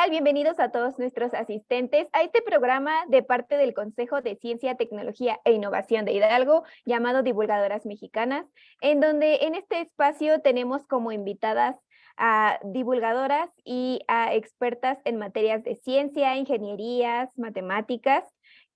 tal? Bienvenidos a todos nuestros asistentes a este programa de parte del Consejo de Ciencia, Tecnología e Innovación de Hidalgo, llamado Divulgadoras Mexicanas, en donde en este espacio tenemos como invitadas a divulgadoras y a expertas en materias de ciencia, ingenierías, matemáticas,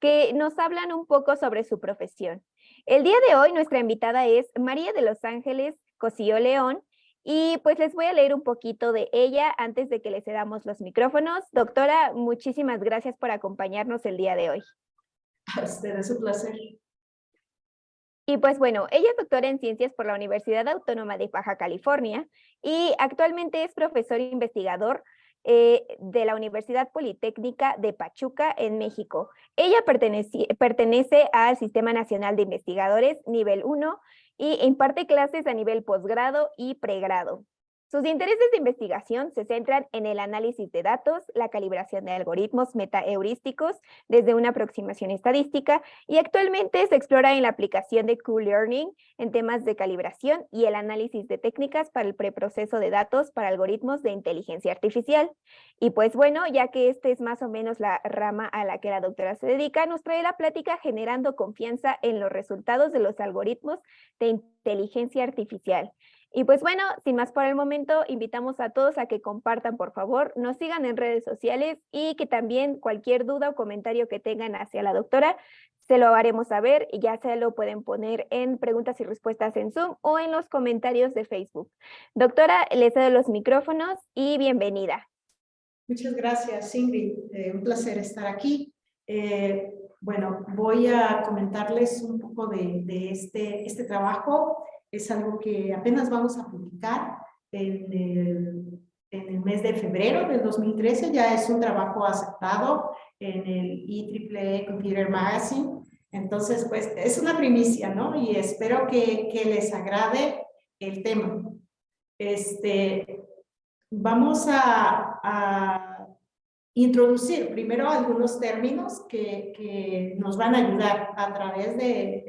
que nos hablan un poco sobre su profesión. El día de hoy nuestra invitada es María de los Ángeles Cosío León, y pues les voy a leer un poquito de ella antes de que le cedamos los micrófonos. Doctora, muchísimas gracias por acompañarnos el día de hoy. A ustedes, un placer. Y pues bueno, ella es doctora en ciencias por la Universidad Autónoma de Baja California y actualmente es profesor investigador de la Universidad Politécnica de Pachuca en México. Ella pertenece al Sistema Nacional de Investigadores nivel 1 y imparte clases a nivel posgrado y pregrado. Sus intereses de investigación se centran en el análisis de datos, la calibración de algoritmos metaheurísticos desde una aproximación estadística y actualmente se explora en la aplicación de Q-Learning en temas de calibración y el análisis de técnicas para el preproceso de datos para algoritmos de inteligencia artificial. Y pues bueno, ya que esta es más o menos la rama a la que la doctora se dedica, nos trae la plática generando confianza en los resultados de los algoritmos de inteligencia artificial. Y pues bueno, sin más por el momento, invitamos a todos a que compartan, por favor, nos sigan en redes sociales y que también cualquier duda o comentario que tengan hacia la doctora, se lo haremos saber y ya se lo pueden poner en preguntas y respuestas en Zoom o en los comentarios de Facebook. Doctora, les cedo los micrófonos y bienvenida. Muchas gracias, Ingrid. Un placer estar aquí. Bueno, voy a comentarles un poco de este trabajo. Es algo que apenas vamos a publicar en el mes de febrero del 2013. Ya es un trabajo aceptado en el IEEE Computer Magazine. Entonces, pues, es una primicia, ¿no? Y espero que les agrade el tema. Vamos a introducir primero algunos términos que nos van a ayudar a través de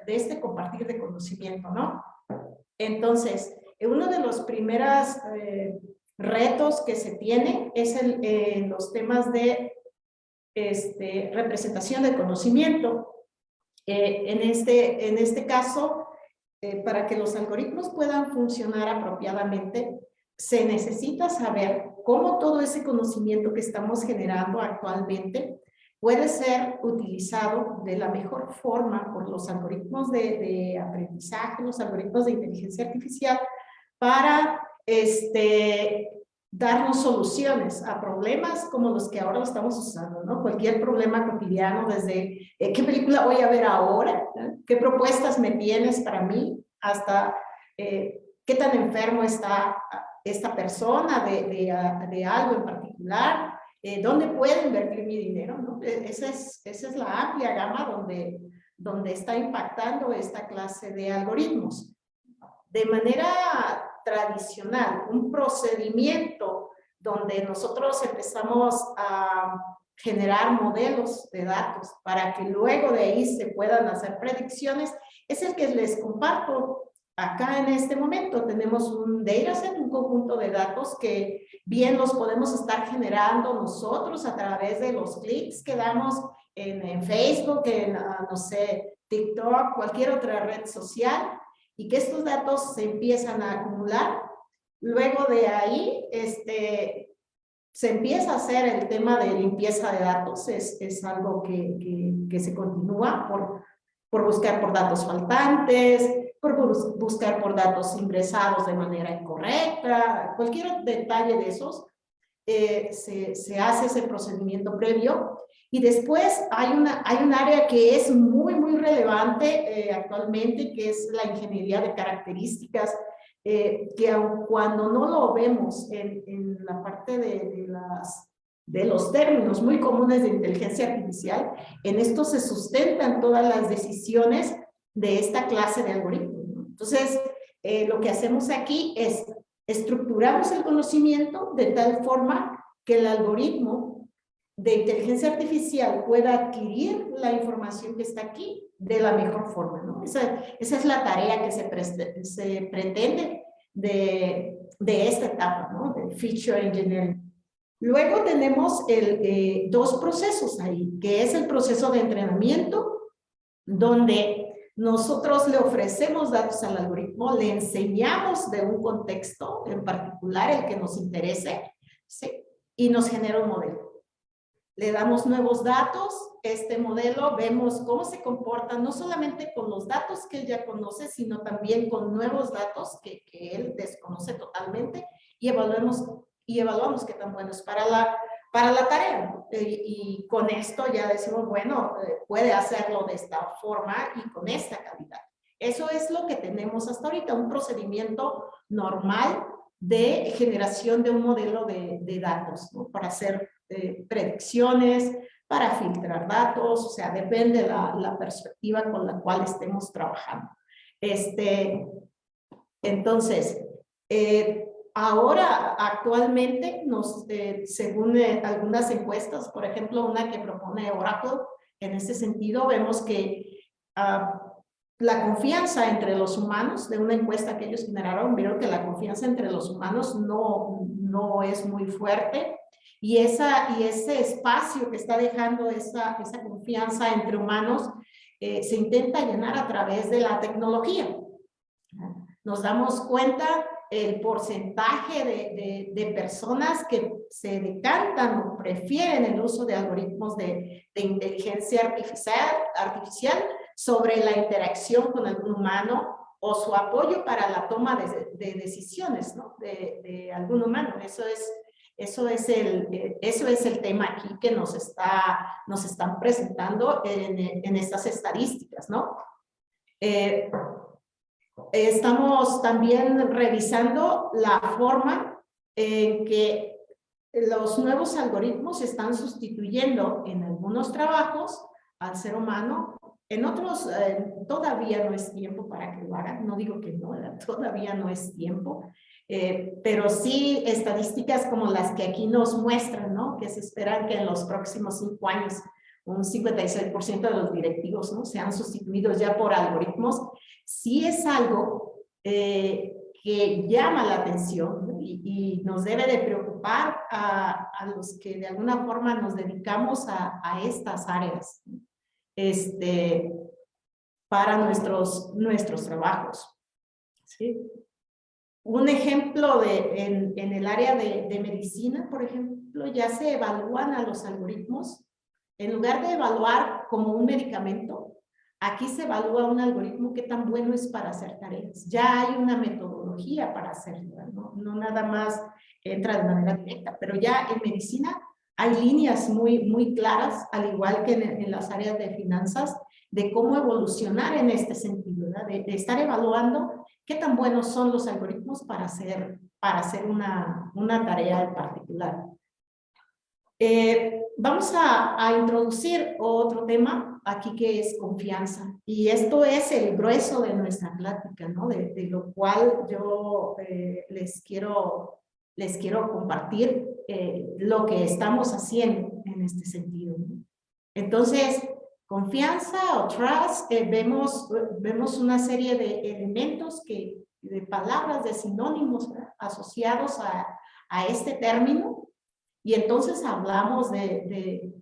este compartir de conocimiento, ¿no? Entonces, uno de los primeros retos que se tiene es los temas de representación de conocimiento. En este caso, para que los algoritmos puedan funcionar apropiadamente, se necesita saber cómo todo ese conocimiento que estamos generando actualmente puede ser utilizado de la mejor forma por los algoritmos de aprendizaje, los algoritmos de inteligencia artificial, para darnos soluciones a problemas como los que ahora estamos usando, ¿no? Cualquier problema cotidiano, desde qué película voy a ver ahora, ¿no? ¿Qué propuestas me tienes para mí? Hasta qué tan enfermo está esta persona de algo en particular, dónde puedo invertir mi dinero, ¿no? Esa es la amplia gama donde está impactando esta clase de algoritmos. De manera tradicional, un procedimiento donde nosotros empezamos a generar modelos de datos para que luego de ahí se puedan hacer predicciones, es el que les comparto. Acá en este momento tenemos un dataset, un conjunto de datos que bien los podemos estar generando nosotros a través de los clics que damos en Facebook, no sé, TikTok, cualquier otra red social, y que estos datos se empiezan a acumular. Luego de ahí, se empieza a hacer el tema de limpieza de datos. Es algo que se continúa por buscar por datos faltantes, por buscar por datos ingresados de manera incorrecta, cualquier detalle de esos, se hace ese procedimiento previo. Y después hay un área que es muy, muy relevante actualmente, que es la ingeniería de características, que aun cuando no lo vemos en la parte de los términos muy comunes de inteligencia artificial, en esto se sustentan todas las decisiones de esta clase de algoritmos, ¿no? Entonces, lo que hacemos aquí es estructuramos el conocimiento de tal forma que el algoritmo de inteligencia artificial pueda adquirir la información que está aquí de la mejor forma, ¿no? Esa es la tarea que se pretende de esta etapa, ¿no? De feature engineering. Luego tenemos dos procesos ahí, que es el proceso de entrenamiento, donde nosotros le ofrecemos datos al algoritmo, le enseñamos de un contexto en particular, el que nos interese, ¿sí? Y nos genera un modelo. Le damos nuevos datos, este modelo, vemos cómo se comporta, no solamente con los datos que él ya conoce, sino también con nuevos datos que él desconoce totalmente, y evaluamos qué tan bueno es para la tarea, ¿no? Y con esto ya decimos, bueno, puede hacerlo de esta forma y con esta calidad. Eso es lo que tenemos hasta ahorita, un procedimiento normal de generación de un modelo de datos, ¿no? Para hacer predicciones, para filtrar datos, o sea, depende la perspectiva con la cual estemos trabajando. Entonces, ahora, actualmente, según algunas encuestas, por ejemplo, una que propone Oracle, en ese sentido, vemos que la confianza entre los humanos, de una encuesta que ellos generaron, vieron que la confianza entre los humanos no es muy fuerte, y ese espacio que está dejando esa confianza entre humanos se intenta llenar a través de la tecnología. Nos damos cuenta el porcentaje de personas que se decantan o prefieren el uso de algoritmos de inteligencia artificial sobre la interacción con algún humano o su apoyo para la toma de decisiones, ¿no? de algún humano. Eso es el tema aquí que nos están presentando en estas estadísticas, ¿no? Estamos también revisando la forma en que los nuevos algoritmos están sustituyendo en algunos trabajos al ser humano. En otros todavía no es tiempo para que lo hagan. No digo que no, todavía no es tiempo. Pero sí estadísticas como las que aquí nos muestran, ¿no? Que se esperan que en los próximos 5 años un 56% de los directivos, ¿no? sean sustituidos ya por algoritmos. Sí es algo que llama la atención, ¿no? y nos debe de preocupar a los que de alguna forma nos dedicamos a estas áreas, ¿no? Para nuestros trabajos. ¿Sí? Un ejemplo en el área de medicina, por ejemplo, ya se evalúan a los algoritmos. En lugar de evaluar como un medicamento, aquí se evalúa un algoritmo qué tan bueno es para hacer tareas. Ya hay una metodología para hacerlo, no nada más entra de manera directa, pero ya en medicina hay líneas muy claras, al igual que en las áreas de finanzas, de cómo evolucionar en este sentido, ¿verdad? De estar evaluando qué tan buenos son los algoritmos para hacer una tarea en particular. Vamos a introducir otro tema aquí que es confianza, y esto es el grueso de nuestra plática, ¿no? De lo cual yo les quiero compartir lo que estamos haciendo en este sentido, ¿no? Entonces, confianza o trust, vemos una serie de elementos de palabras, de sinónimos, ¿verdad? Asociados a este término. Y entonces hablamos de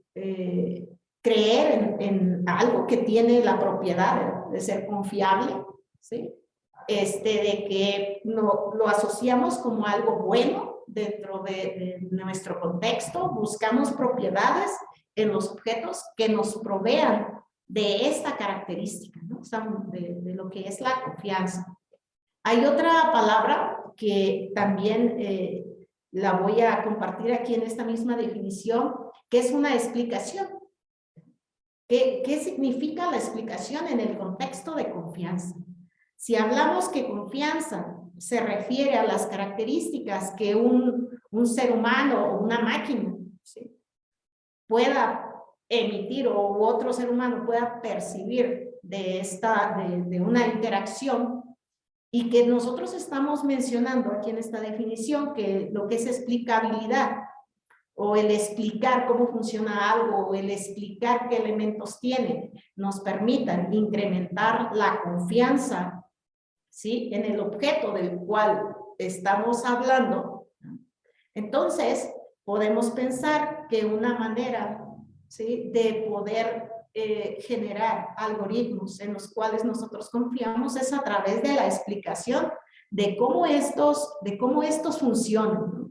creer en algo que tiene la propiedad de ser confiable, ¿sí? De que lo asociamos como algo bueno dentro de nuestro contexto, buscamos propiedades en los objetos que nos provean de esta característica, ¿no? De lo que es la confianza. Hay otra palabra que también la voy a compartir aquí en esta misma definición, que es una explicación. ¿Qué significa la explicación en el contexto de confianza? Si hablamos que confianza se refiere a las características que un ser humano o una máquina, ¿sí?, pueda emitir, o otro ser humano pueda percibir de una interacción, y que nosotros estamos mencionando aquí en esta definición que lo que es explicabilidad, o el explicar cómo funciona algo, o el explicar qué elementos tiene, nos permitan incrementar la confianza, ¿sí?, en el objeto del cual estamos hablando. Entonces, podemos pensar que una manera, ¿sí?, de poder generar algoritmos en los cuales nosotros confiamos es a través de la explicación de cómo estos funcionan, ¿no?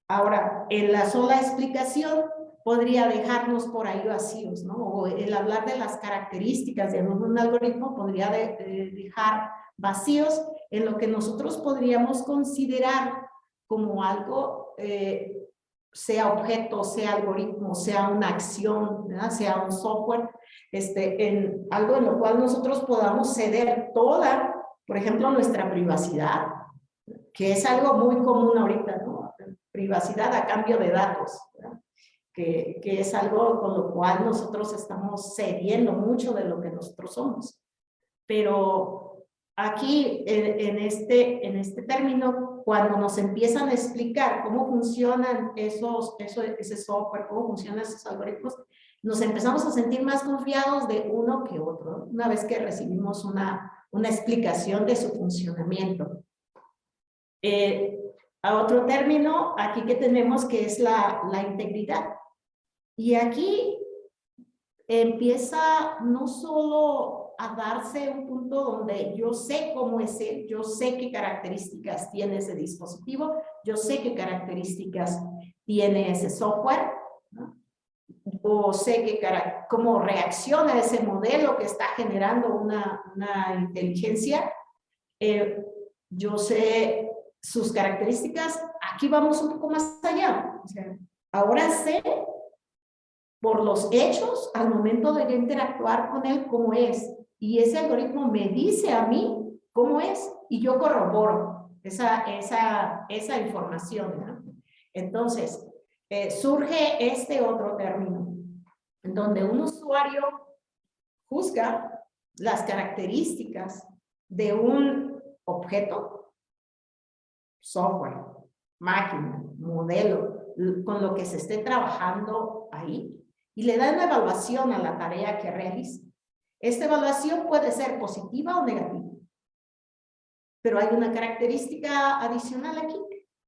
Ahora, en la sola explicación podría dejarnos por ahí vacíos, ¿no? O el hablar de las características de un algoritmo podría dejar vacíos en lo que nosotros podríamos considerar como algo, sea objeto, sea algoritmo, sea una acción, ¿verdad?, sea un software, en algo en lo cual nosotros podamos ceder toda, por ejemplo, nuestra privacidad, que es algo muy común ahorita, ¿no? Privacidad a cambio de datos, ¿verdad? Que es algo con lo cual nosotros estamos cediendo mucho de lo que nosotros somos. Pero aquí, en este término, cuando nos empiezan a explicar cómo funcionan ese software, cómo funcionan esos algoritmos, nos empezamos a sentir más confiados de uno que otro, ¿no? Una vez que recibimos una explicación de su funcionamiento. A otro término, aquí que tenemos, que es la integridad. Y aquí empieza no solo a darse un punto donde yo sé cómo es él, yo sé qué características tiene ese dispositivo, yo sé qué características tiene ese software, ¿no? O sé cómo reacciona ese modelo que está generando una inteligencia. Yo sé sus características. Aquí vamos un poco más allá. O sea, ahora sé por los hechos al momento de yo interactuar con él cómo es. Y ese algoritmo me dice a mí cómo es y yo corroboro esa información, ¿no? Entonces, surge este otro término, en donde un usuario juzga las características de un objeto, software, máquina, modelo, con lo que se esté trabajando ahí, y le da una evaluación a la tarea que realiza. Esta evaluación puede ser positiva o negativa, pero hay una característica adicional aquí.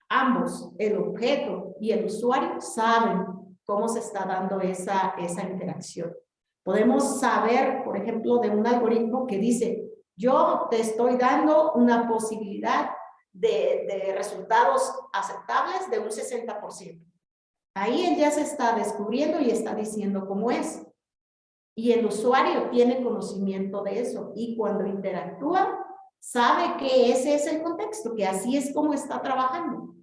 Ambos, el objeto y el usuario, saben cómo se está dando esa interacción. Podemos saber, por ejemplo, de un algoritmo que dice, yo te estoy dando una posibilidad de resultados aceptables de un 60%. Ahí él ya se está descubriendo y está diciendo cómo es. Y el usuario tiene conocimiento de eso. Y cuando interactúa, sabe que ese es el contexto, que así es como está trabajando.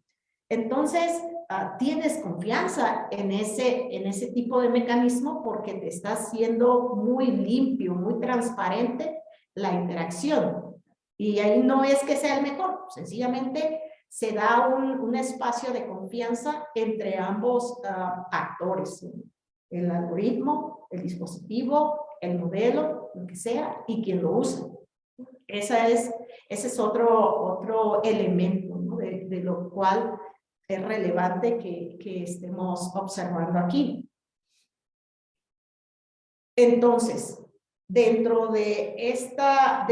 Entonces, tienes confianza en ese tipo de mecanismo porque te está haciendo muy limpio, muy transparente la interacción. Y ahí no es que sea el mejor, sencillamente se da un espacio de confianza entre ambos actores, ¿sí? El algoritmo, el dispositivo, el modelo, lo que sea, y quien lo usa. Ese es otro elemento, ¿no?, de lo cual es relevante que estemos observando aquí. Entonces, dentro de esta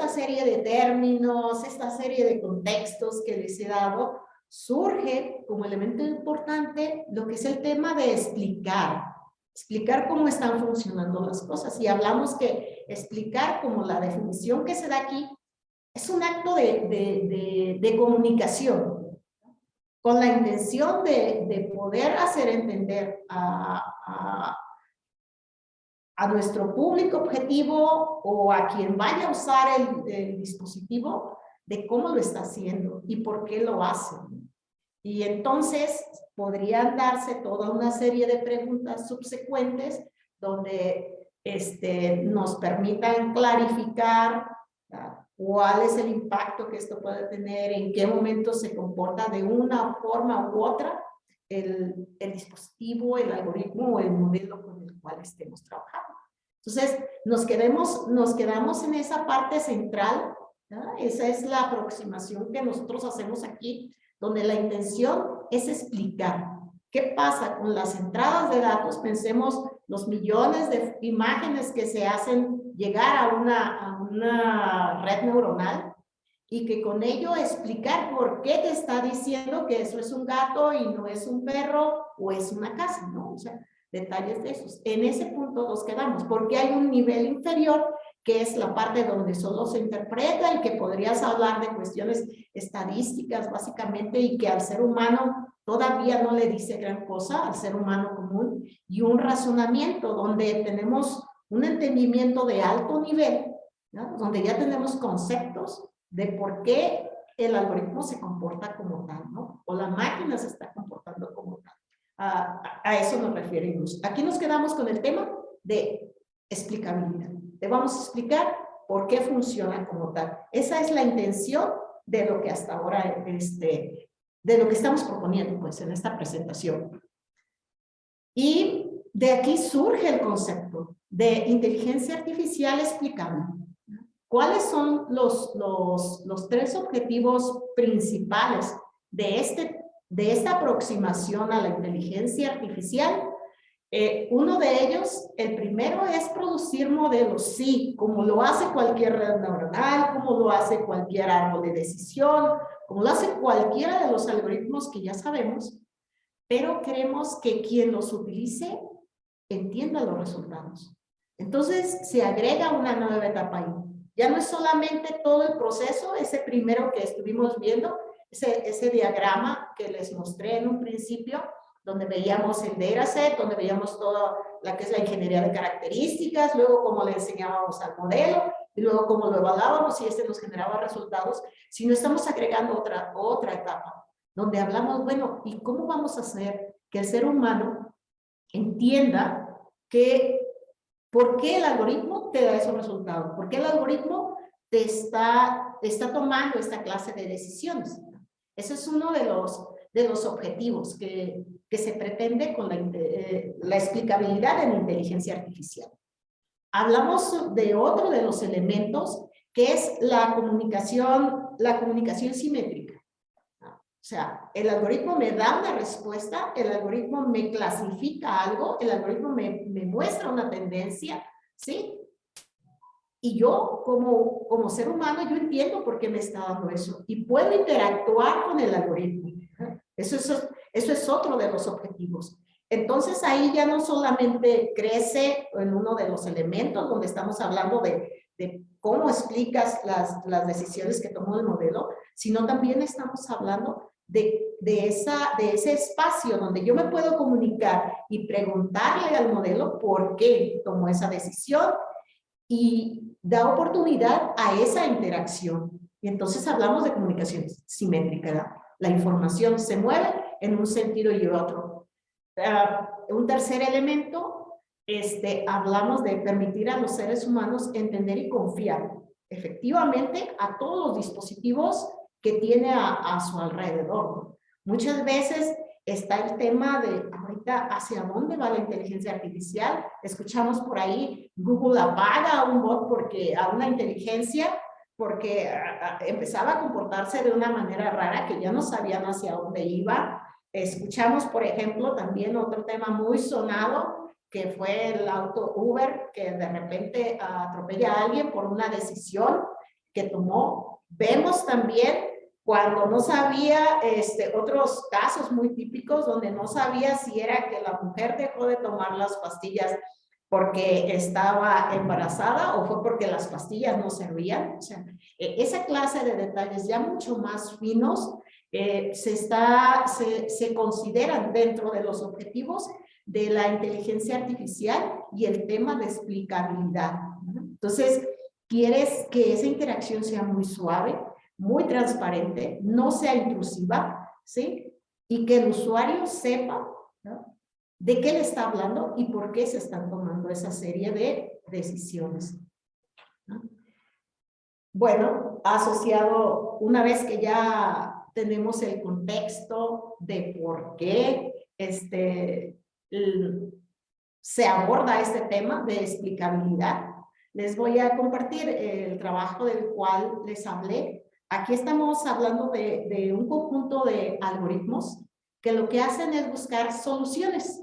serie de términos, esta serie de contextos que les he dado, surge como elemento importante lo que es el tema de explicar cómo están funcionando las cosas. Y hablamos que explicar, como la definición que se da aquí, es un acto de comunicación, con la intención de poder hacer entender a nuestro público objetivo o a quien vaya a usar el dispositivo de cómo lo está haciendo y por qué lo hace. Y entonces podrían darse toda una serie de preguntas subsecuentes donde nos permitan clarificar cuál es el impacto que esto puede tener, en qué momento se comporta de una forma u otra el dispositivo, el algoritmo o el modelo con el cual estemos trabajando. Entonces, nos quedamos en esa parte central, ¿no? Esa es la aproximación que nosotros hacemos aquí, donde la intención es explicar qué pasa con las entradas de datos. Pensemos los millones de imágenes que se hacen llegar a una red neuronal, y que con ello explicar por qué te está diciendo que eso es un gato y no es un perro o es una casa, ¿no? O sea, detalles de esos. En ese punto nos quedamos, porque hay un nivel inferior que es la parte donde solo se interpreta y que podrías hablar de cuestiones estadísticas básicamente y que al ser humano todavía no le dice gran cosa, al ser humano común, y un razonamiento donde tenemos un entendimiento de alto nivel, ¿no? Donde ya tenemos conceptos de por qué el algoritmo se comporta como tal, ¿no? O la máquina se está comportando como tal. A eso nos referimos. Aquí nos quedamos con el tema de explicabilidad. Te vamos a explicar por qué funciona como tal. Esa es la intención de lo que hasta ahora, de lo que estamos proponiendo, pues, en esta presentación. Y de aquí surge el concepto de inteligencia artificial explicable. ¿Cuáles son los tres objetivos principales de esta aproximación a la inteligencia artificial? Uno de ellos, el primero, es producir modelos, sí, como lo hace cualquier red neuronal, como lo hace cualquier árbol de decisión, como lo hace cualquiera de los algoritmos que ya sabemos, pero queremos que quien los utilice entienda los resultados. Entonces, se agrega una nueva etapa ahí. Ya no es solamente todo el proceso, ese primero que estuvimos viendo, ese diagrama que les mostré en un principio, donde veíamos el dataset, donde veíamos toda la que es la ingeniería de características, luego cómo le enseñábamos al modelo, y luego cómo lo evaluábamos y nos generaba resultados, sino estamos agregando otra etapa, donde hablamos, bueno, ¿y cómo vamos a hacer que el ser humano entienda que por qué el algoritmo te da esos resultados? ¿Por qué el algoritmo te está tomando esta clase de decisiones? Ese es uno de los objetivos que se pretende con la explicabilidad en inteligencia artificial. Hablamos de otro de los elementos, que es la comunicación simétrica. O sea, el algoritmo me da una respuesta, el algoritmo me clasifica algo, el algoritmo me muestra una tendencia, ¿sí? Y yo, como ser humano, yo entiendo por qué me está dando eso y puedo interactuar con el algoritmo. Eso es otro de los objetivos. Entonces, ahí ya no solamente crece en uno de los elementos donde estamos hablando de cómo explicas las decisiones que tomó el modelo, sino también estamos hablando de ese espacio donde yo me puedo comunicar y preguntarle al modelo por qué tomó esa decisión y da oportunidad a esa interacción. Y entonces hablamos de comunicación simétrica. La información se mueve en un sentido y otro. Un tercer elemento, hablamos de permitir a los seres humanos entender y confiar efectivamente a todos los dispositivos que tiene a su alrededor. Muchas veces está el tema de ahorita hacia dónde va la inteligencia artificial. Escuchamos por ahí, Google apaga a un bot a una inteligencia porque empezaba a comportarse de una manera rara que ya no sabían hacia dónde iba. Escuchamos, por ejemplo, también otro tema muy sonado, que fue el auto Uber, que de repente atropella a alguien por una decisión que tomó. Vemos también cuando no sabía, otros casos muy típicos donde no sabía si era que la mujer dejó de tomar las pastillas porque estaba embarazada o fue porque las pastillas no servían. O sea, esa clase de detalles ya mucho más finos se consideran dentro de los objetivos de la inteligencia artificial y el tema de explicabilidad, ¿no? Entonces, quieres que esa interacción sea muy suave, muy transparente, no sea intrusiva, ¿sí? Y que el usuario sepa, ¿no?, de qué le está hablando y por qué se están tomando esa serie de decisiones, ¿no? Bueno, asociado, una vez que ya tenemos el contexto de por qué se aborda este tema de explicabilidad, les voy a compartir el trabajo del cual les hablé. Aquí estamos hablando de un conjunto de algoritmos que lo que hacen es buscar soluciones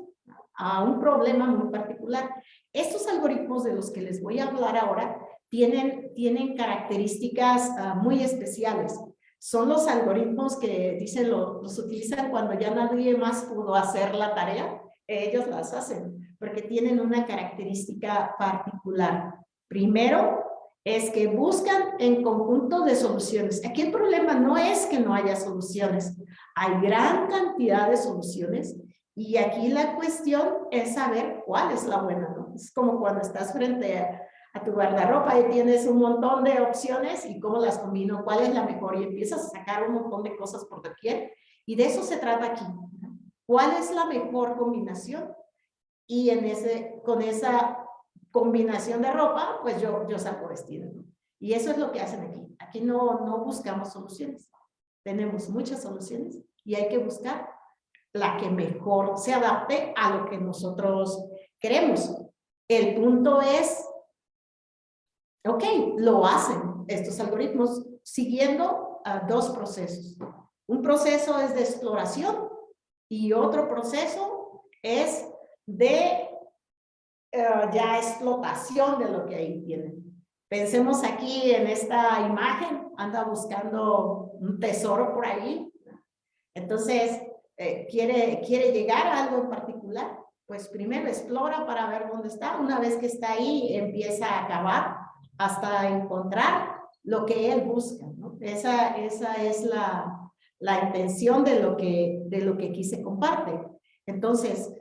a un problema muy particular. Estos algoritmos de los que les voy a hablar ahora tienen características muy especiales. Son los algoritmos que dicen los utilizan cuando ya nadie más pudo hacer la tarea, ellos las hacen, porque tienen una característica particular. Primero, es que buscan en conjunto de soluciones. Aquí el problema no es que no haya soluciones, hay gran cantidad de soluciones y aquí la cuestión es saber cuál es la buena, ¿no? Es como cuando estás frente a tu guardarropa y tienes un montón de opciones y cómo las combino, cuál es la mejor y empiezas a sacar un montón de cosas por doquier y de eso se trata aquí. ¿Cuál es la mejor combinación? Y con esa combinación de ropa, pues yo saco vestido, ¿no? Y eso es lo que hacen aquí. Aquí no buscamos soluciones. Tenemos muchas soluciones y hay que buscar la que mejor se adapte a lo que nosotros queremos. El punto es, ok, lo hacen estos algoritmos siguiendo dos procesos. Un proceso es de exploración y otro proceso es de ya explotación de lo que ahí tienen. Pensemos aquí en esta imagen, anda buscando un tesoro por ahí. Entonces, quiere llegar a algo en particular, pues primero explora para ver dónde está. Una vez que está ahí, empieza a cavar hasta encontrar lo que él busca, ¿no? Esa es la intención de lo que aquí se comparte. Entonces,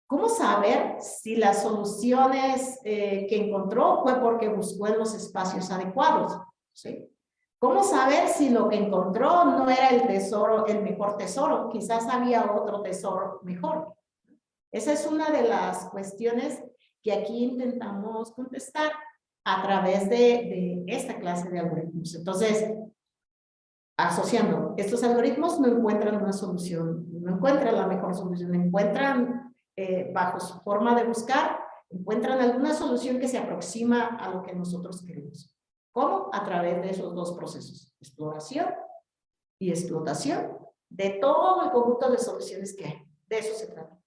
¿cómo saber si las soluciones que encontró fue porque buscó en los espacios adecuados? ¿Sí? ¿Cómo saber si lo que encontró no era el tesoro, el mejor tesoro? Quizás había otro tesoro mejor. Esa es una de las cuestiones que aquí intentamos contestar a través de esta clase de algoritmos. Entonces, asociando, estos algoritmos no encuentran una solución, no encuentran la mejor solución, encuentran bajo su forma de buscar, encuentran alguna solución que se aproxima a lo que nosotros queremos. ¿Cómo? A través de esos dos procesos, exploración y explotación de todo el conjunto de soluciones que hay. De eso se trata.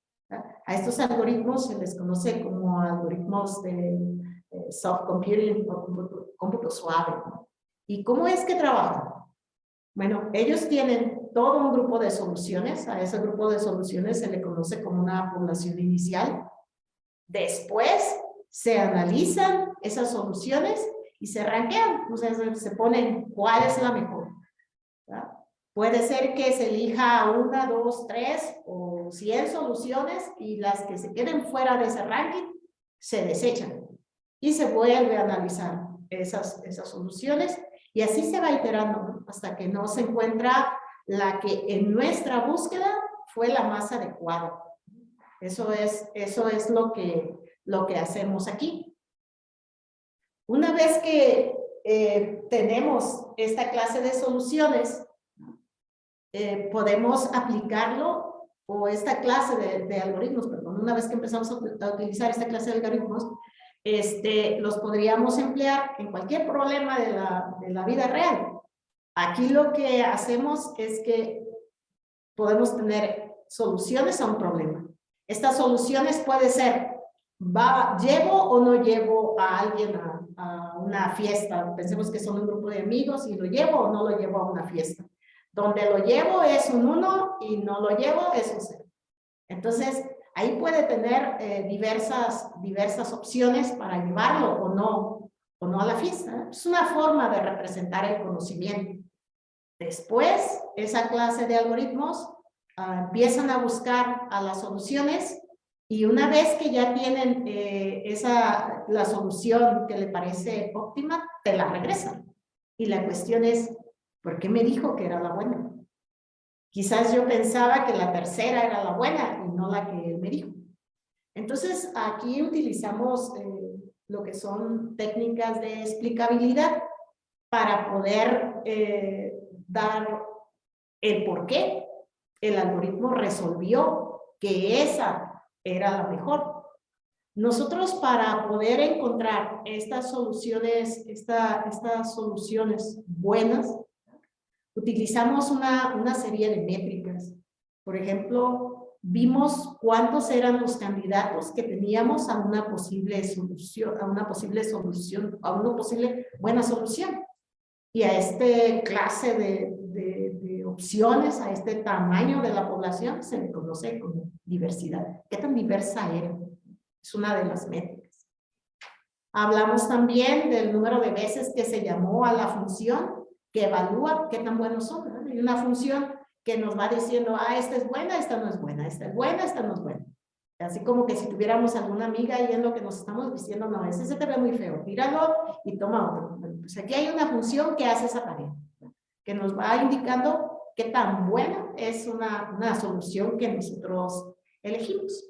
A estos algoritmos se les conoce como algoritmos de soft computing o cómputo suave, ¿no? ¿Y cómo es que trabajan? Bueno, ellos tienen todo un grupo de soluciones. A ese grupo de soluciones se le conoce como una población inicial. Después se analizan esas soluciones y se rankean. O sea, se ponen cuál es la mejor, ¿verdad? Puede ser que se elija 1, 2, 3 o 100 soluciones y las que se queden fuera de ese ranking se desechan y se vuelve a analizar esas soluciones y así se va iterando, ¿no? Hasta que no se encuentra la que en nuestra búsqueda fue la más adecuada. Eso es lo que hacemos aquí. Una vez que tenemos esta clase de soluciones, podemos aplicarlo, o esta clase de algoritmos, perdón, una vez que empezamos a utilizar esta clase de algoritmos, los podríamos emplear en cualquier problema de la vida real. Aquí lo que hacemos es que podemos tener soluciones a un problema. Estas soluciones puede ser, ¿llevo o no llevo a alguien a una fiesta? Pensemos que son un grupo de amigos y lo llevo o no lo llevo a una fiesta. Donde lo llevo es un 1 y no lo llevo es un 0. Entonces, ahí puede tener diversas opciones para llevarlo o no a la fiesta. Es una forma de representar el conocimiento. Después, esa clase de algoritmos empiezan a buscar a las soluciones y una vez que ya tienen la solución que le parece óptima, te la regresan. Y la cuestión es, ¿por qué me dijo que era la buena? Quizás yo pensaba que la tercera era la buena y no la que él me dijo. Entonces, aquí utilizamos lo que son técnicas de explicabilidad para poder dar el por qué el algoritmo resolvió que esa era la mejor. Nosotros para poder encontrar estas soluciones buenas, utilizamos una serie de métricas. Por ejemplo, vimos cuántos eran los candidatos que teníamos a una posible solución, a una posible buena solución. Y a este clase de opciones, a este tamaño de la población, se le conoce como diversidad. ¿Qué tan diversa era? Es una de las métricas. Hablamos también del número de veces que se llamó a la función que evalúa qué tan buenos son, ¿no? Hay una función que nos va diciendo, esta es buena, esta no es buena, esta es buena, esta no es buena. Así como que si tuviéramos alguna amiga y en lo que nos estamos diciendo, no, ese se te ve muy feo, tíralo y toma otro. Bueno, pues aquí hay una función que hace esa tarea, ¿no? Que nos va indicando qué tan buena es una solución que nosotros elegimos.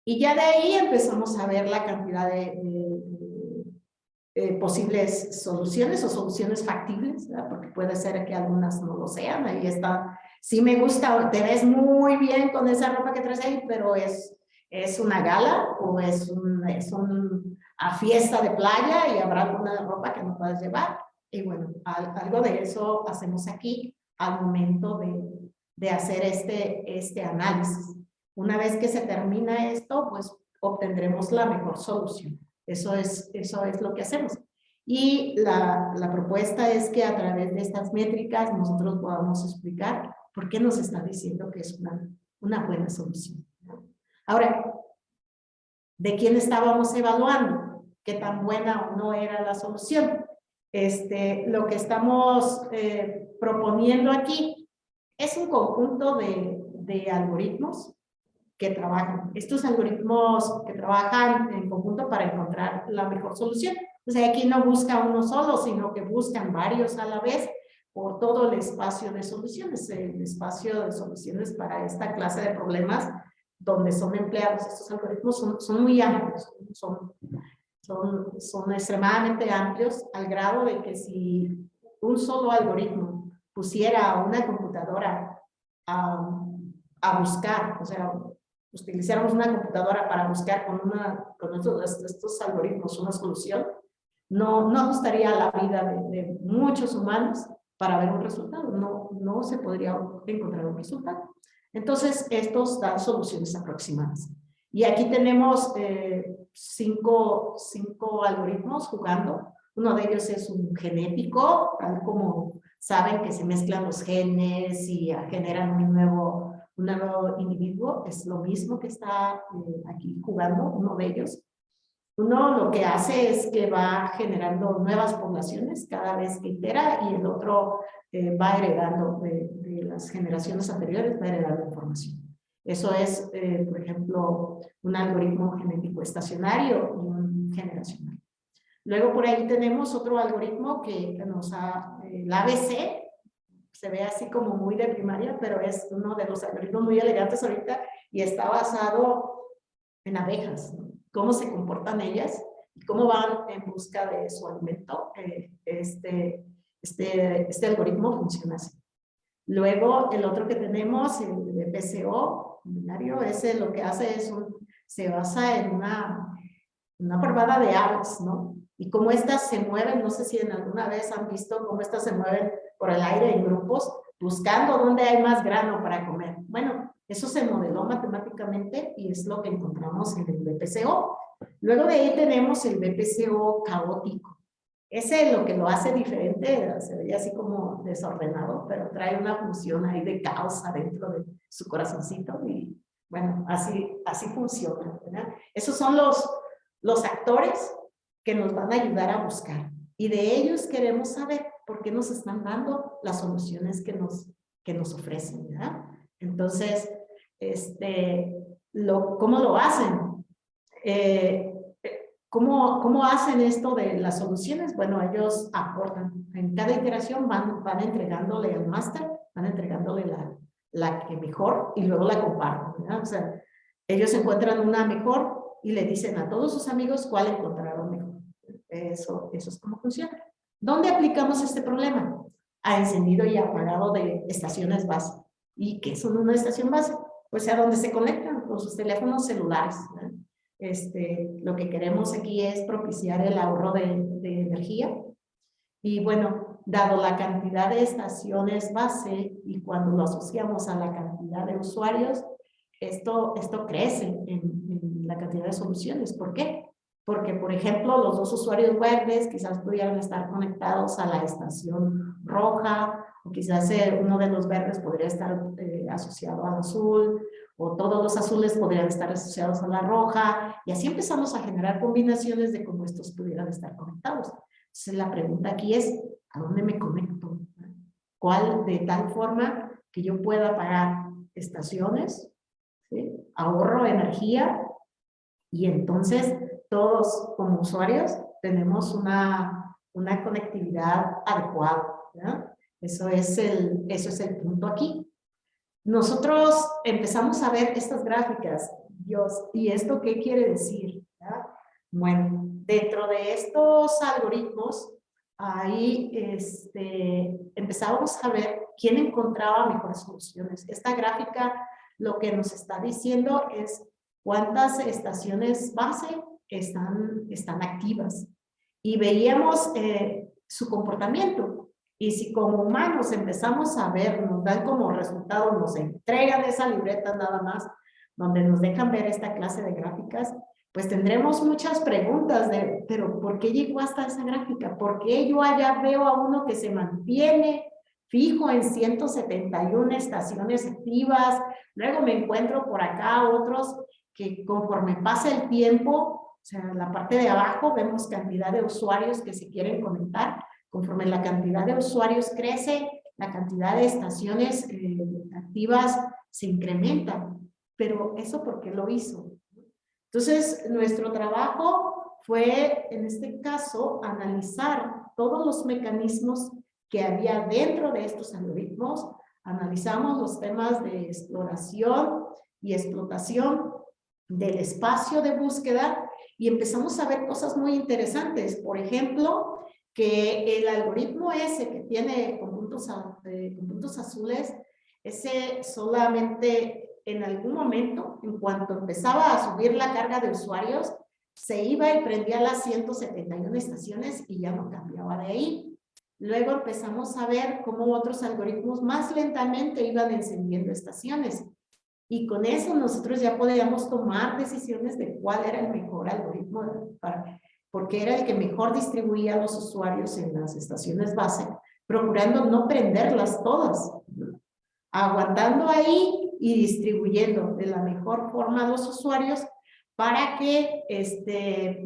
Y ya de ahí empezamos a ver la cantidad de posibles soluciones o soluciones factibles, ¿verdad? Porque puede ser que algunas no lo sean. Ahí está, sí me gusta, te ves muy bien con esa ropa que traes ahí, pero es una gala o es a fiesta de playa y habrá alguna ropa que no puedes llevar. Y bueno, algo de eso hacemos aquí al momento de hacer este análisis. Una vez que se termina esto, pues obtendremos la mejor solución. Eso es lo que hacemos. Y la propuesta es que a través de estas métricas nosotros podamos explicar por qué nos está diciendo que es una buena solución. Ahora, ¿de quién estábamos evaluando? ¿Qué tan buena o no era la solución? Lo que estamos proponiendo aquí es un conjunto de algoritmos que trabajan. Estos algoritmos que trabajan en conjunto para encontrar la mejor solución. O sea, aquí no busca uno solo, sino que buscan varios a la vez por todo el espacio de soluciones. El espacio de soluciones para esta clase de problemas donde son empleados estos algoritmos son muy amplios, son extremadamente amplios al grado de que si un solo algoritmo pusiera a una computadora a buscar, o sea, utilizáramos una computadora para buscar con estos algoritmos una solución, no ajustaría la vida de muchos humanos para ver un resultado, no se podría encontrar un resultado. Entonces, estos dan soluciones aproximadas. Y aquí tenemos cinco algoritmos jugando. Uno de ellos es un genético, tal como saben que se mezclan los genes y generan un nuevo individuo. Es lo mismo que está aquí jugando uno de ellos. Uno lo que hace es que va generando nuevas poblaciones cada vez que itera y el otro va heredando de las generaciones anteriores, va heredando información. Eso es, por ejemplo, un algoritmo genético estacionario y un generacional. Luego por ahí tenemos otro algoritmo que nos el ABC, se ve así como muy de primaria, pero es uno de los algoritmos muy elegantes ahorita y está basado en abejas, ¿no? Cómo se comportan ellas y cómo van en busca de su alimento. Este algoritmo funciona así. Luego, el otro que tenemos, el de PCO, binario, ese lo que hace es se basa en una parvada de aves, ¿no? Y cómo estas se mueven, no sé si en alguna vez han visto cómo estas se mueven por el aire en grupos, buscando dónde hay más grano para comer. Bueno, eso se modeló matemáticamente y es lo que encontramos en el BPCO. Luego de ahí tenemos el BPCO caótico. Ese lo que lo hace diferente, se veía así como desordenado, pero trae una función ahí de caos adentro de su corazoncito y bueno, así funciona, ¿verdad? Esos son los actores que nos van a ayudar a buscar y de ellos queremos saber por qué nos están dando las soluciones que nos ofrecen, ¿verdad? Entonces, ¿cómo lo hacen? ¿Cómo hacen esto de las soluciones? Bueno, ellos aportan. En cada iteración van entregándole al máster, van entregándole la que mejor y luego la comparten, ¿verdad? O sea, ellos encuentran una mejor y le dicen a todos sus amigos cuál encontraron mejor. Eso es cómo funciona. ¿Dónde aplicamos este problema? A encendido y apagado de estaciones base. ¿Y qué son una estación base? Pues a donde se conectan con sus teléfonos celulares, ¿verdad? Lo que queremos aquí es propiciar el ahorro de energía. Y bueno, dado la cantidad de estaciones base y cuando lo asociamos a la cantidad de usuarios, esto crece en la cantidad de soluciones. ¿Por qué? Porque, por ejemplo, los dos usuarios verdes quizás pudieran estar conectados a la estación roja, o quizás uno de los verdes podría estar asociado al azul, o todos los azules podrían estar asociados a la roja, y así empezamos a generar combinaciones de cómo estos pudieran estar conectados. Entonces, la pregunta aquí es, ¿a dónde me conecto? ¿Cuál de tal forma que yo pueda pagar estaciones, ¿sí? Ahorro energía, y entonces todos como usuarios tenemos una conectividad adecuada, ¿ya? Eso es el punto aquí. Nosotros empezamos a ver estas gráficas, Dios, ¿y esto qué quiere decir? ¿Ya? Bueno, dentro de estos algoritmos, ahí empezábamos a ver quién encontraba mejores soluciones. Esta gráfica lo que nos está diciendo es cuántas estaciones base están activas. Y veíamos su comportamiento. Y si como humanos empezamos a ver, nos dan como resultado, nos entregan esa libreta nada más, donde nos dejan ver esta clase de gráficas, pues tendremos muchas preguntas de, pero ¿por qué llegó hasta esa gráfica? ¿Por qué yo allá veo a uno que se mantiene fijo en 171 estaciones activas? Luego me encuentro por acá otros que conforme pasa el tiempo, o sea, en la parte de abajo vemos cantidad de usuarios que se quieren conectar. Conforme la cantidad de usuarios crece, la cantidad de estaciones activas se incrementa. Pero ¿eso por qué lo hizo? Entonces, nuestro trabajo fue, en este caso, analizar todos los mecanismos que había dentro de estos algoritmos. Analizamos los temas de exploración y explotación del espacio de búsqueda y empezamos a ver cosas muy interesantes. Por ejemplo, que el algoritmo ese que tiene con puntos azules, ese solamente en algún momento, en cuanto empezaba a subir la carga de usuarios, se iba y prendía las 171 estaciones y ya no cambiaba de ahí. Luego empezamos a ver cómo otros algoritmos más lentamente iban encendiendo estaciones. Y con eso nosotros ya podíamos tomar decisiones de cuál era el mejor algoritmo porque era el que mejor distribuía a los usuarios en las estaciones base, procurando no prenderlas todas, ¿no? Aguantando ahí y distribuyendo de la mejor forma a los usuarios para que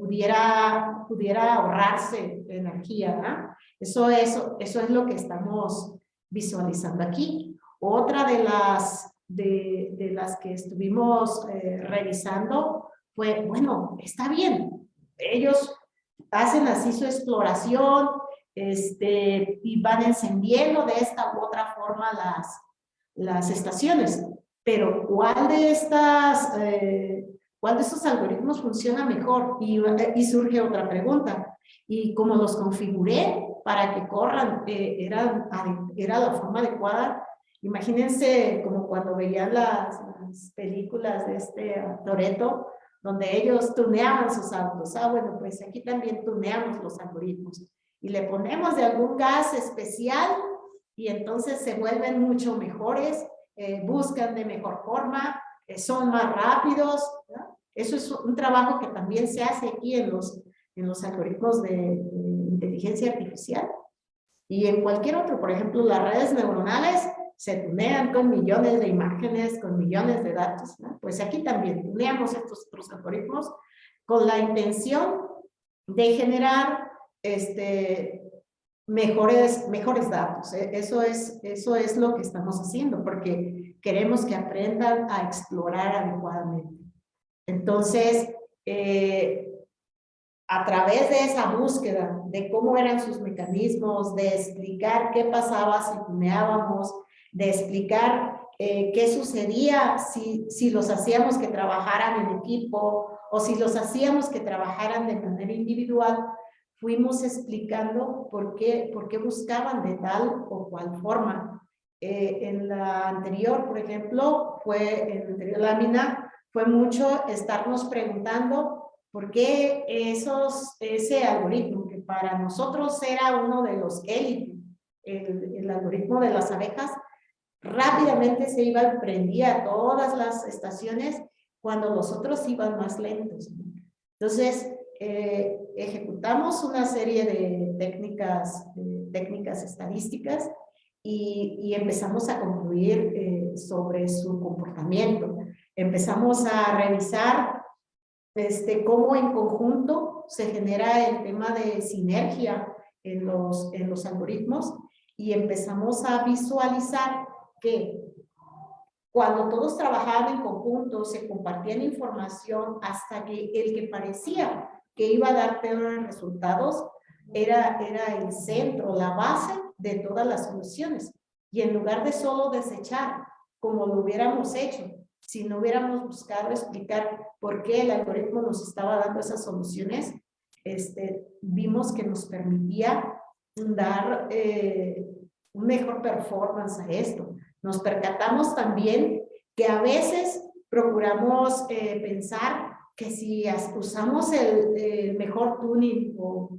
pudiera ahorrarse energía, ¿no? Eso es lo que estamos visualizando aquí. Otra de las que estuvimos revisando fue, bueno, está bien, ellos hacen así su exploración y van encendiendo de esta u otra forma las estaciones, pero ¿cuál de estos algoritmos funciona mejor? Y surge otra pregunta, y como los configuré para que corran, era la forma adecuada. Imagínense como cuando veían las películas de Toretto, donde ellos tuneaban sus autos. Ah, bueno, pues aquí también tuneamos los algoritmos y le ponemos de algún gas especial y entonces se vuelven mucho mejores, buscan de mejor forma, son más rápidos, ¿no? Eso es un trabajo que también se hace aquí en los algoritmos de inteligencia artificial y en cualquier otro. Por ejemplo, las redes neuronales se tunean con millones de imágenes, con millones de datos, ¿no? Pues aquí también tuneamos estos otros algoritmos con la intención de generar mejores datos. Eso es lo que estamos haciendo, porque queremos que aprendan a explorar adecuadamente. Entonces, a través de esa búsqueda de cómo eran sus mecanismos, de explicar qué pasaba si tuneábamos, de explicar qué sucedía si los hacíamos que trabajaran en equipo o si los hacíamos que trabajaran de manera individual, fuimos explicando por qué buscaban de tal o cual forma. En la anterior, por ejemplo, en la anterior lámina, fue mucho estarnos preguntando por qué ese algoritmo, que para nosotros era uno de los élites, el algoritmo de las abejas, rápidamente se iba y prendía todas las estaciones cuando los otros iban más lentos, ¿no? Entonces, ejecutamos una serie de técnicas estadísticas y empezamos a concluir sobre su comportamiento. Empezamos a revisar cómo en conjunto se genera el tema de sinergia en los algoritmos y empezamos a visualizar que cuando todos trabajaban en conjunto, se compartían información hasta que el que parecía que iba a dar peores resultados era el centro, la base de todas las soluciones. Y en lugar de solo desechar, como lo hubiéramos hecho, si no hubiéramos buscado explicar por qué el algoritmo nos estaba dando esas soluciones, vimos que nos permitía dar un mejor performance a esto. Nos percatamos también que a veces procuramos pensar que si usamos el mejor tuning o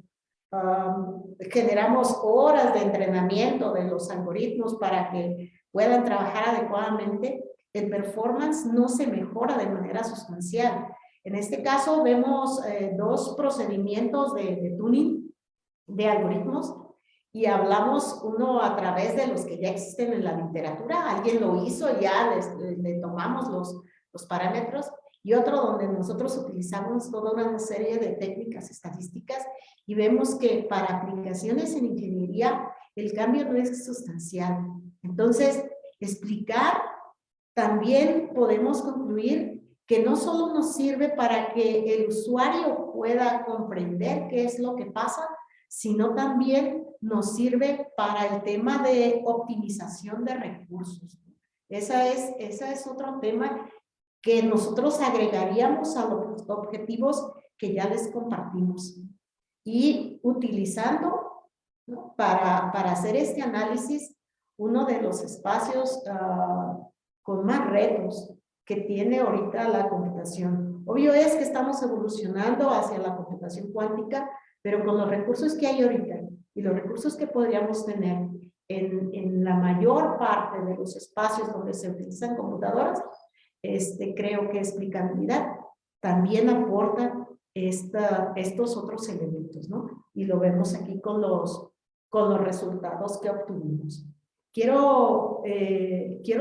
generamos horas de entrenamiento de los algoritmos para que puedan trabajar adecuadamente, el performance no se mejora de manera sustancial. En este caso vemos dos procedimientos de tuning de algoritmos y hablamos uno a través de los que ya existen en la literatura, alguien lo hizo, ya le tomamos los parámetros, y otro donde nosotros utilizamos toda una serie de técnicas estadísticas y vemos que para aplicaciones en ingeniería el cambio no es sustancial. Entonces, explicar, también podemos concluir que no solo nos sirve para que el usuario pueda comprender qué es lo que pasa, sino también nos sirve para el tema de optimización de recursos. Ese es otro tema que nosotros agregaríamos a los objetivos que ya les compartimos. Y utilizando, ¿no?, para hacer este análisis, uno de los espacios con más retos que tiene ahorita la computación. Obvio es que estamos evolucionando hacia la computación cuántica, pero con los recursos que hay ahorita y los recursos que podríamos tener en la mayor parte de los espacios donde se utilizan computadoras, creo que explicabilidad también aporta estos otros elementos, ¿no? Y lo vemos aquí con los resultados que obtuvimos. Quiero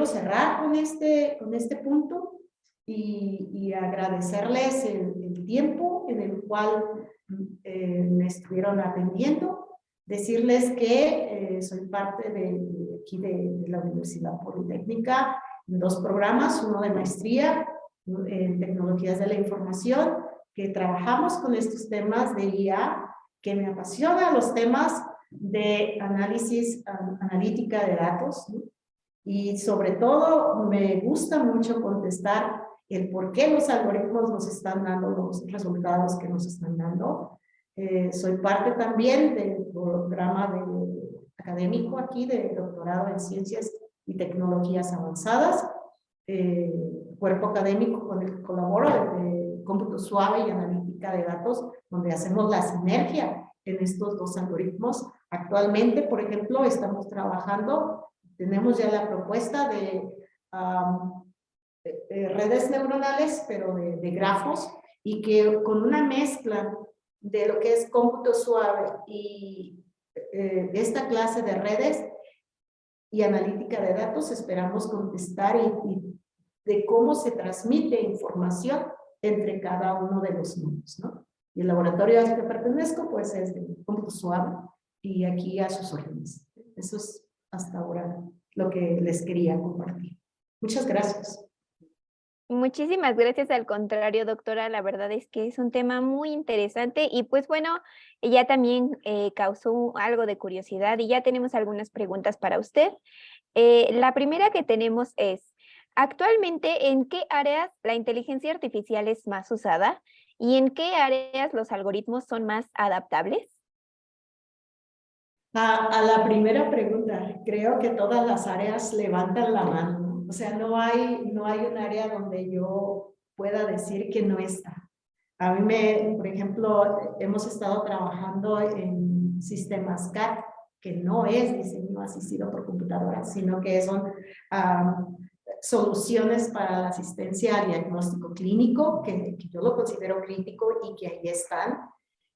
cerrar con este punto y agradecerles el tiempo en el cual me estuvieron atendiendo. Decirles que soy parte aquí de la Universidad Politécnica, en dos programas, uno de maestría en tecnologías de la información, que trabajamos con estos temas de IA, que me apasiona los temas de analítica de datos, ¿no? Y sobre todo me gusta mucho contestar el por qué los algoritmos nos están dando los resultados que nos están dando. Soy parte también del programa académico aquí de doctorado en ciencias y tecnologías avanzadas, cuerpo académico con el que colaboro, de cómputo suave y analítica de datos, donde hacemos la sinergia en estos dos algoritmos. Actualmente, por ejemplo, estamos trabajando, tenemos ya la propuesta de redes neuronales, pero de grafos, y que con una mezcla de lo que es cómputo suave y esta clase de redes y analítica de datos, esperamos contestar y de cómo se transmite información entre cada uno de los nodos, ¿no? Y el laboratorio al que pertenezco, pues, es de cómputo suave, y aquí a sus órdenes. Eso es hasta ahora lo que les quería compartir. Muchas gracias. Muchísimas gracias, al contrario, doctora, la verdad es que es un tema muy interesante y pues bueno, ya también causó algo de curiosidad y ya tenemos algunas preguntas para usted. La primera que tenemos es, actualmente, ¿en qué áreas la inteligencia artificial es más usada y en qué áreas los algoritmos son más adaptables? A la primera pregunta, creo que todas las áreas levantan la mano, ¿no? O sea, no hay un área donde yo pueda decir que no está. A mí por ejemplo, hemos estado trabajando en sistemas CAD, que no es diseño asistido por computadora, sino que son soluciones para la asistencia al diagnóstico clínico, que yo lo considero crítico y que ahí están,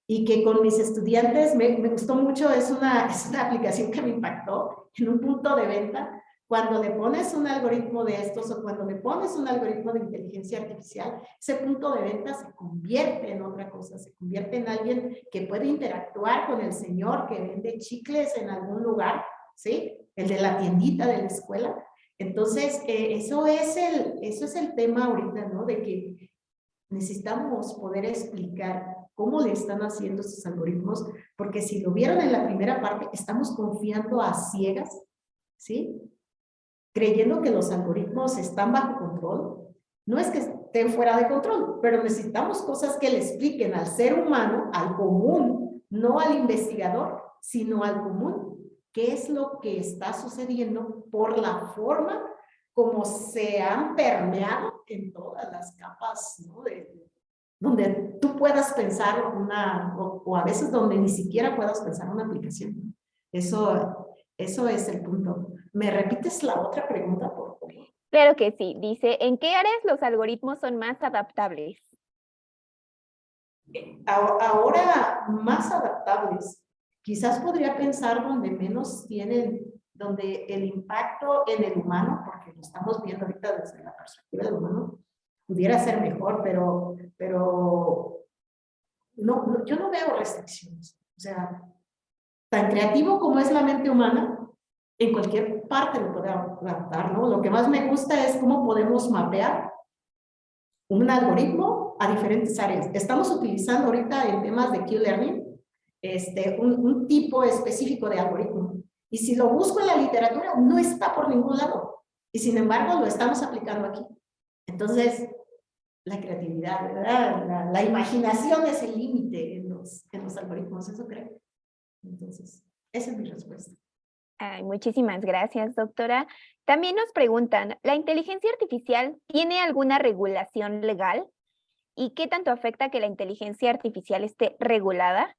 y que con mis estudiantes me gustó mucho, es una aplicación que me impactó en un punto de venta. Cuando le pones un algoritmo de estos o cuando le pones un algoritmo de inteligencia artificial, ese punto de venta se convierte en otra cosa, se convierte en alguien que puede interactuar con el señor que vende chicles en algún lugar, ¿sí? El de la tiendita de la escuela. Entonces, eso es el tema ahorita, ¿no? De que necesitamos poder explicar cómo le están haciendo estos algoritmos, porque si lo vieron en la primera parte, estamos confiando a ciegas, ¿sí? Creyendo que los algoritmos están bajo control. No es que estén fuera de control, pero necesitamos cosas que le expliquen al ser humano, al común, no al investigador, sino al común, qué es lo que está sucediendo por la forma como se han permeado en todas las capas, ¿no? Donde tú puedas pensar o a veces donde ni siquiera puedas pensar una aplicación. Eso es el punto. ¿Me repites la otra pregunta, por favor? Claro que sí. Dice, ¿en qué áreas los algoritmos son más adaptables? Ahora, más adaptables. Quizás podría pensar donde menos tienen, donde el impacto en el humano, porque lo estamos viendo ahorita desde la perspectiva del humano, pudiera ser mejor, pero no, yo no veo restricciones. O sea, tan creativo como es la mente humana, en cualquier parte lo puede adaptar, ¿no? Lo que más me gusta es cómo podemos mapear un algoritmo a diferentes áreas. Estamos utilizando ahorita en temas de Q-Learning un tipo específico de algoritmo. Y si lo busco en la literatura, no está por ningún lado. Y sin embargo, lo estamos aplicando aquí. Entonces, la creatividad, ¿verdad? La imaginación es el límite en los algoritmos, ¿eso creo? Entonces, esa es mi respuesta. Ay, muchísimas gracias, doctora. También nos preguntan, ¿la inteligencia artificial tiene alguna regulación legal? ¿Y qué tanto afecta que la inteligencia artificial esté regulada?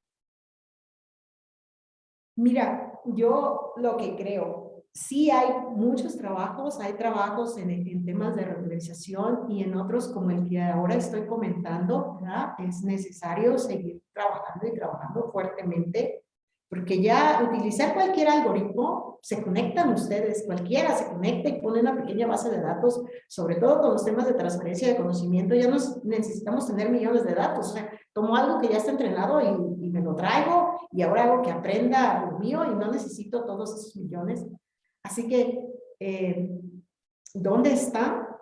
Mira, yo lo que creo, sí hay muchos trabajos, hay trabajos en temas de regularización y en otros como el que ahora estoy comentando, ¿verdad? Es necesario seguir trabajando y trabajando fuertemente, porque ya utilizar cualquier algoritmo, se conectan ustedes, cualquiera se conecta y pone una pequeña base de datos, sobre todo con los temas de transferencia de conocimiento, ya no necesitamos tener millones de datos, o sea, tomo algo que ya está entrenado y me lo traigo y ahora hago que aprenda lo mío y no necesito todos esos millones. Así que, ¿dónde está?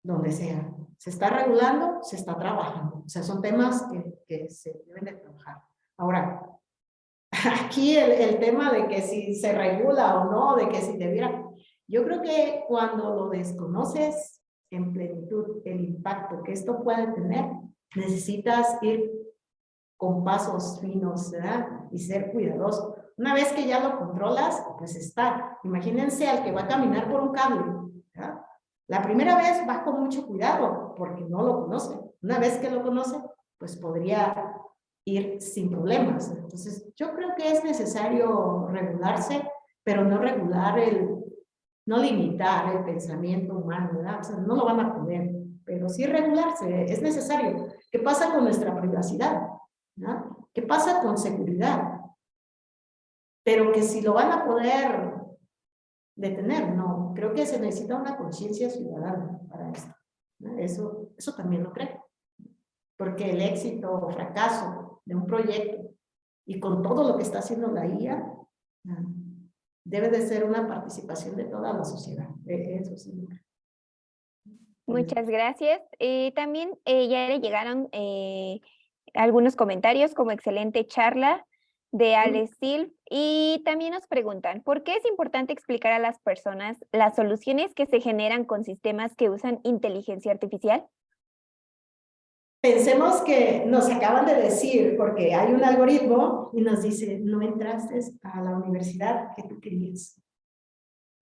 Donde sea. Se está regulando, se está trabajando. O sea, son temas que se deben de trabajar. Ahora, aquí el tema de que si se regula o no, de que si debiera, yo creo que cuando lo desconoces en plenitud el impacto que esto puede tener, necesitas ir con pasos finos, ¿verdad? Y ser cuidadoso. Una vez que ya lo controlas, pues está. Imagínense al que va a caminar por un cable, ¿verdad? La primera vez va con mucho cuidado porque no lo conoce. Una vez que lo conoce, pues podría ir sin problemas. Entonces, yo creo que es necesario regularse, pero no regular no limitar el pensamiento humano, ¿verdad? O sea, no lo van a poder, pero sí regularse, es necesario. ¿Qué pasa con nuestra privacidad? ¿No? ¿Qué pasa con seguridad? Pero que si lo van a poder detener, no. Creo que se necesita una conciencia ciudadana para esto, ¿no? Eso también lo creo. Porque el éxito o fracaso de un proyecto y con todo lo que está haciendo la IA, debe de ser una participación de toda la sociedad. Eso sí. Muchas gracias. También ya le llegaron algunos comentarios como excelente charla de Alex Silv y también nos preguntan, ¿por qué es importante explicar a las personas las soluciones que se generan con sistemas que usan inteligencia artificial? Pensemos que nos acaban de decir, porque hay un algoritmo y nos dice, no entraste a la universidad que tú querías.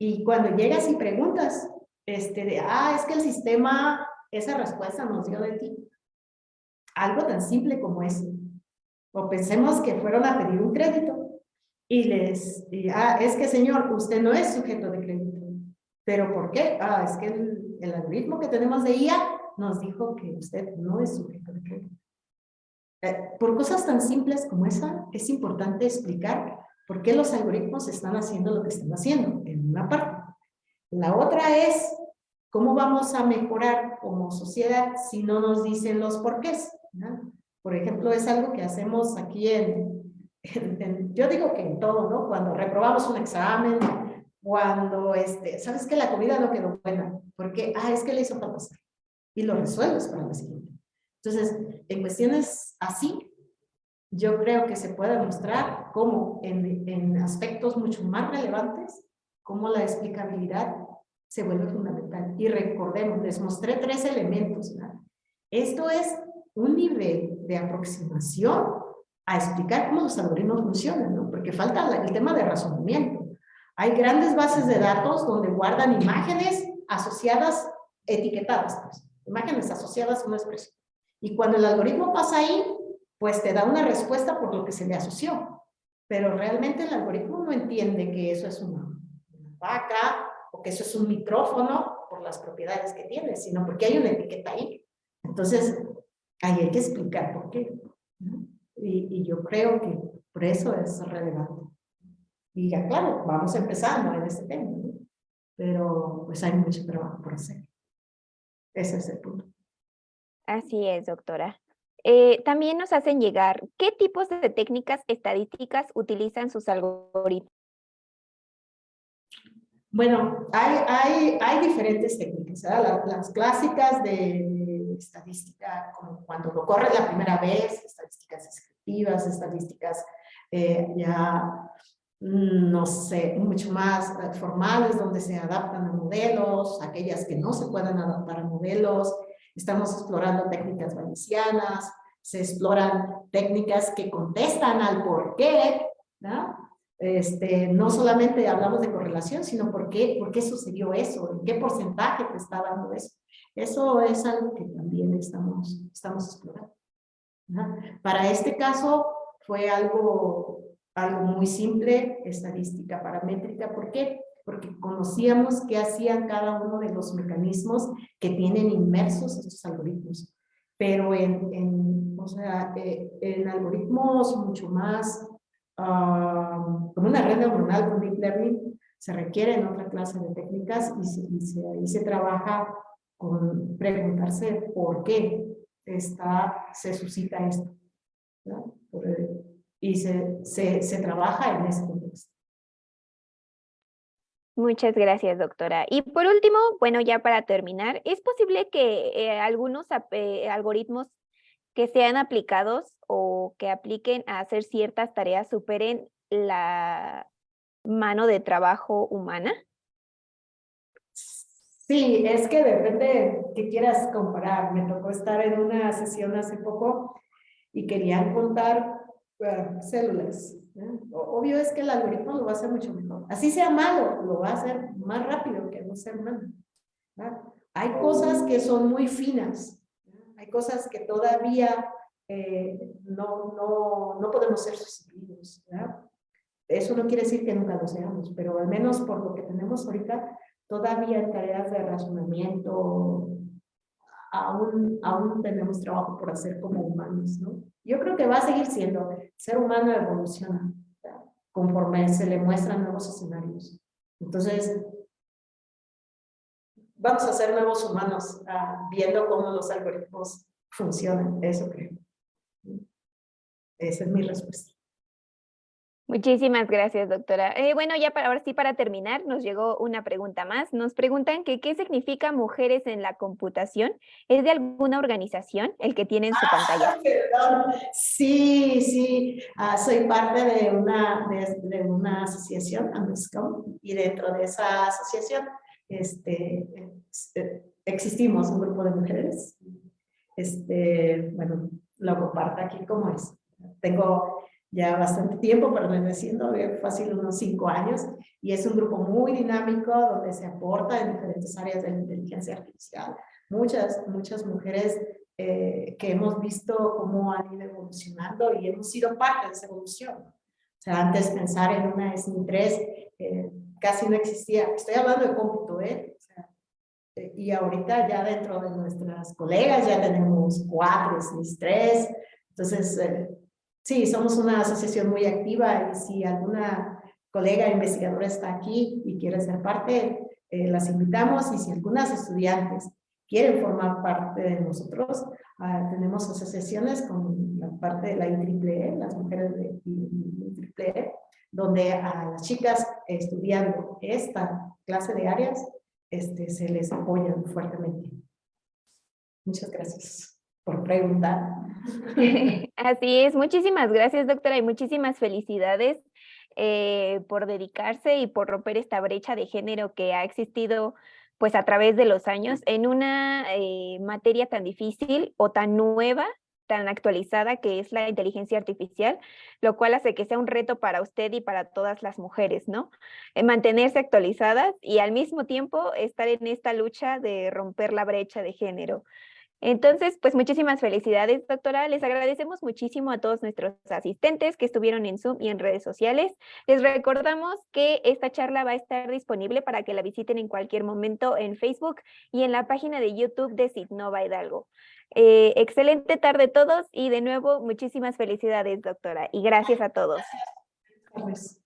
Y cuando llegas y preguntas, es que el sistema, esa respuesta nos dio de ti. Algo tan simple como eso. O pensemos que fueron a pedir un crédito es que señor, usted no es sujeto de crédito. ¿Pero por qué? Es que el algoritmo que tenemos de IA nos dijo que usted no es sujeto de crédito. Por cosas tan simples como esa, es importante explicar por qué los algoritmos están haciendo lo que están haciendo, en una parte. La otra es, ¿cómo vamos a mejorar como sociedad si no nos dicen los porqués? ¿No? Por ejemplo, es algo que hacemos aquí yo digo que en todo, ¿no? Cuando reprobamos un examen, cuando, ¿sabes qué? La comida no quedó buena, porque, es que le hizo falta sal, y lo resuelves para la siguiente. Entonces, en cuestiones así, yo creo que se puede mostrar cómo en aspectos mucho más relevantes, cómo la explicabilidad se vuelve fundamental. Y recordemos, les mostré 3 elementos, ¿no? Esto es un nivel de aproximación a explicar cómo los algoritmos funcionan, ¿no? Porque falta el tema de razonamiento. Hay grandes bases de datos donde guardan imágenes asociadas, etiquetadas, pues, imágenes asociadas a una expresión. Y cuando el algoritmo pasa ahí, pues te da una respuesta por lo que se le asoció. Pero realmente el algoritmo no entiende que eso es una vaca o que eso es un micrófono por las propiedades que tiene, sino porque hay una etiqueta ahí. Entonces, ahí hay que explicar por qué, ¿no? Y yo creo que por eso es relevante. Y ya claro, vamos empezando en este tema, ¿no? Pero pues hay mucho trabajo por hacer. Ese es el punto. Así es, doctora. También nos hacen llegar, ¿qué tipos de técnicas estadísticas utilizan sus algoritmos? Bueno, hay diferentes técnicas, ¿verdad? Las clásicas de estadística, como cuando lo corres la primera vez, estadísticas descriptivas, estadísticas ya, no sé, mucho más formales, donde se adaptan a modelos, aquellas que no se puedan adaptar a modelos. Estamos explorando técnicas bayesianas, se exploran técnicas que contestan al por qué, ¿no? No solamente hablamos de correlación, sino por qué sucedió eso, en qué porcentaje te está dando eso. Eso es algo que también estamos explorando, ¿no? Para este caso fue algo muy simple, estadística paramétrica. ¿Por qué? Porque conocíamos qué hacían cada uno de los mecanismos que tienen inmersos estos algoritmos. Pero en algoritmos mucho más como una red neuronal con deep learning, se requieren otra clase de técnicas ahí se trabaja con preguntarse por qué se suscita esto, ¿no? Y se trabaja en ese contexto. Muchas gracias, doctora. Y por último, bueno, ya para terminar, ¿es posible que algunos algoritmos que sean aplicados o que apliquen a hacer ciertas tareas superen la mano de trabajo humana? Sí, es que depende que quieras comparar. Me tocó estar en una sesión hace poco y querían contar células, ¿no? Obvio es que el algoritmo lo va a hacer mucho mejor. Así sea malo, lo va a hacer más rápido que un ser humano, ¿no? Hay cosas que son muy finas, ¿no? Hay cosas que todavía no podemos ser sustituidos, ¿no? Eso no quiere decir que nunca lo seamos, pero al menos por lo que tenemos ahorita, todavía en tareas de razonamiento, aún tenemos trabajo por hacer como humanos, ¿no? Yo creo que va a seguir siendo, el ser humano evoluciona, ¿verdad? Conforme se le muestran nuevos escenarios. Entonces, vamos a ser nuevos humanos viendo cómo los algoritmos funcionan, eso creo. Esa es mi respuesta. Muchísimas gracias, doctora. Bueno, ya ahora sí, para terminar, nos llegó una pregunta más. Nos preguntan que qué significa mujeres en la computación. ¿Es de alguna organización el que tiene en su pantalla? Perdón. Sí, sí. Soy parte de una asociación, AMESCOM, y dentro de esa asociación existimos un grupo de mujeres. Bueno, lo comparto aquí como es. Tengo ya bastante tiempo perteneciendo, fácil unos 5 años, y es un grupo muy dinámico donde se aporta en diferentes áreas de la inteligencia artificial. Muchas mujeres que hemos visto cómo han ido evolucionando y hemos sido parte de esa evolución. O sea, antes pensar en una SNI 3 casi no existía. Estoy hablando de cómputo, ¿eh? O sea, y ahorita ya dentro de nuestras colegas ya tenemos 4 SNI 3. Entonces, sí, somos una asociación muy activa y si alguna colega investigadora está aquí y quiere ser parte, las invitamos, y si algunas estudiantes quieren formar parte de nosotros, tenemos asociaciones con la parte de la IEEE, las mujeres de IEEE, donde a las chicas estudiando esta clase de áreas se les apoya fuertemente. Muchas gracias por preguntar. Así es, muchísimas gracias, doctora, y muchísimas felicidades por dedicarse y por romper esta brecha de género que ha existido pues a través de los años en una materia tan difícil o tan nueva, tan actualizada que es la inteligencia artificial, lo cual hace que sea un reto para usted y para todas las mujeres, ¿no? Mantenerse actualizadas y al mismo tiempo estar en esta lucha de romper la brecha de género. Entonces, pues muchísimas felicidades, doctora. Les agradecemos muchísimo a todos nuestros asistentes que estuvieron en Zoom y en redes sociales. Les recordamos que esta charla va a estar disponible para que la visiten en cualquier momento en Facebook y en la página de YouTube de Citnova Hidalgo. Excelente tarde a todos y de nuevo muchísimas felicidades, doctora, y gracias a todos. Gracias.